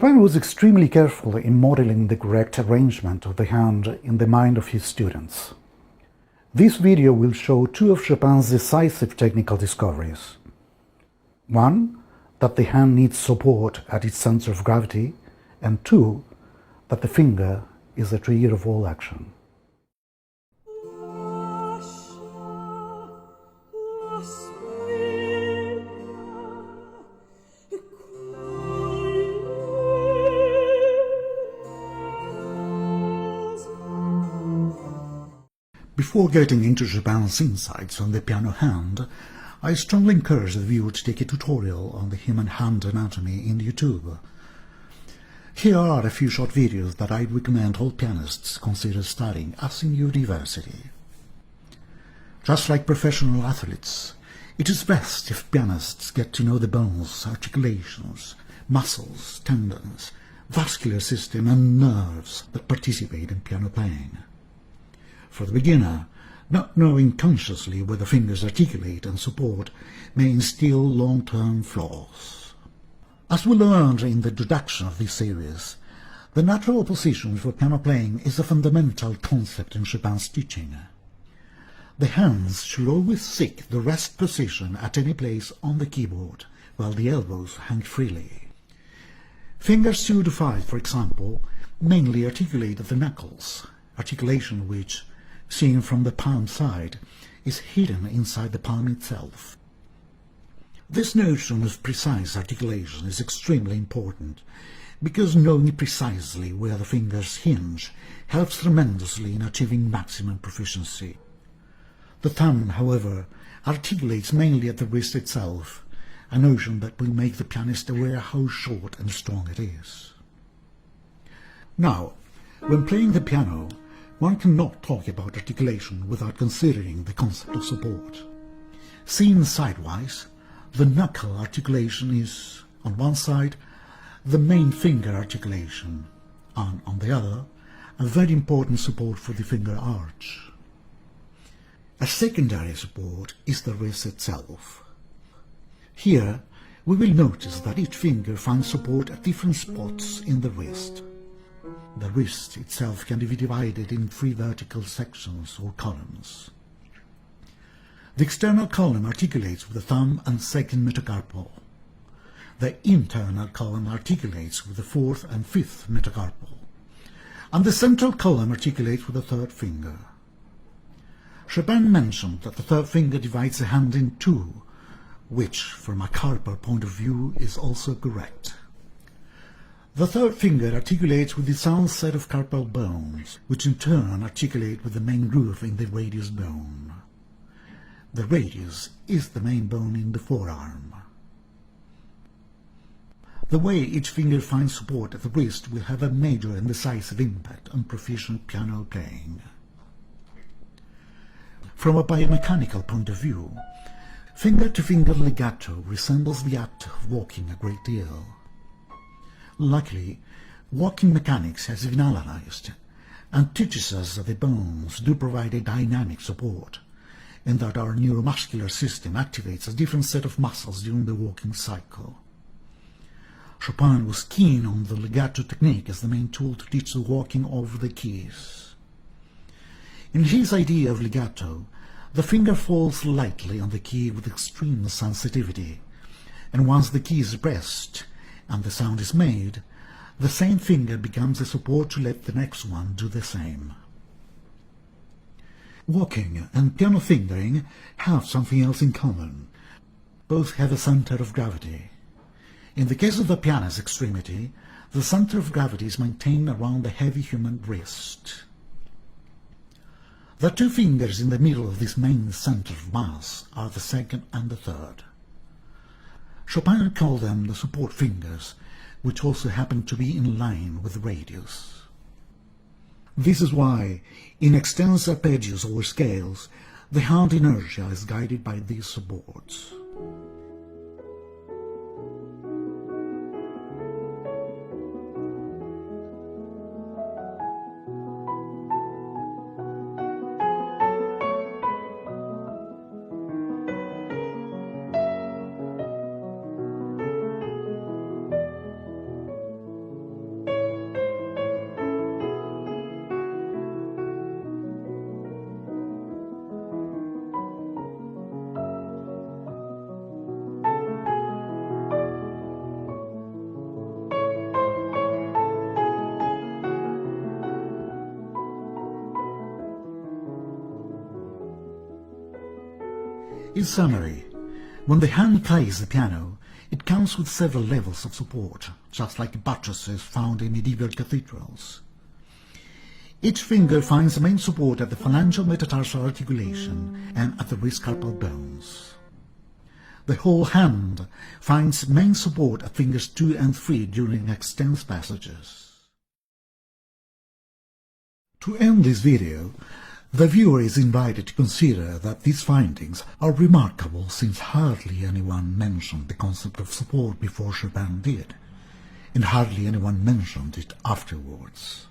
Chopin was extremely careful in modeling the correct arrangement of the hand in the mind of his students. This video will show two of Chopin's decisive technical discoveries. One, that the hand needs support at its center of gravity, and two, that the finger is the trigger of all action. Before getting into Chopin's insights on the piano hand, I strongly encourage the viewer to take a tutorial on the human hand anatomy in YouTube. Here are a few short videos that I'd recommend all pianists consider studying as in university. Just like professional athletes, it is best if pianists get to know the bones, articulations, muscles, tendons, vascular system and nerves that participate in piano playing. For the beginner, not knowing consciously where the fingers articulate and support may instill long-term flaws. As we learned in the introduction of this series, the natural position for piano playing is a fundamental concept in Chopin's teaching. The hands should always seek the rest position at any place on the keyboard, while the elbows hang freely. Fingers 2 to 5, for example, mainly articulate at the knuckles, articulation which, seen from the palm side, is hidden inside the palm itself. This notion of precise articulation is extremely important, because knowing precisely where the fingers hinge helps tremendously in achieving maximum proficiency. The thumb, however, articulates mainly at the wrist itself, a notion that will make the pianist aware how short and strong it is. Now, when playing the piano, one cannot talk about articulation without considering the concept of support. Seen sidewise, the knuckle articulation is, on one side, the main finger articulation, and on the other, a very important support for the finger arch. A secondary support is the wrist itself. Here, we will notice that each finger finds support at different spots in the wrist. The wrist itself can be divided in 3 vertical sections or columns. The external column articulates with the thumb and second metacarpal. The internal column articulates with the 4th and 5th metacarpal. And the central column articulates with the 3rd finger. Chopin mentioned that the 3rd finger divides the hand in 2, which, from a carpal point of view, is also correct. The 3rd finger articulates with its own set of carpal bones, which in turn articulate with the main groove in the radius bone. The radius is the main bone in the forearm. The way each finger finds support at the wrist will have a major and decisive impact on proficient piano playing. From a biomechanical point of view, finger-to-finger legato resembles the act of walking a great deal. Luckily, walking mechanics has been analyzed and teaches us that the bones do provide a dynamic support, and that our neuromuscular system activates a different set of muscles during the walking cycle. Chopin was keen on the legato technique as the main tool to teach the walking over the keys. In his idea of legato, the finger falls lightly on the key with extreme sensitivity, and once the key is pressed and the sound is made, the same finger becomes a support to let the next one do the same. Walking and piano fingering have something else in common. Both have a center of gravity. In the case of the piano's extremity, the center of gravity is maintained around the heavy human wrist. The 2 fingers in the middle of this main center of mass are the 2nd and the 3rd. Chopin called them the support fingers, which also happen to be in line with the radius. This is why, in extensive arpeggios or scales, the hand inertia is guided by these supports. In summary, when the hand plays the piano, it comes with several levels of support, just like buttresses found in medieval cathedrals. Each finger finds main support at the phalangeal metatarsal articulation and at the wrist carpal bones. The whole hand finds main support at fingers 2 and 3 during extensed passages. To end this video, the viewer is invited to consider that these findings are remarkable since hardly anyone mentioned the concept of support before Chopin did, and hardly anyone mentioned it afterwards.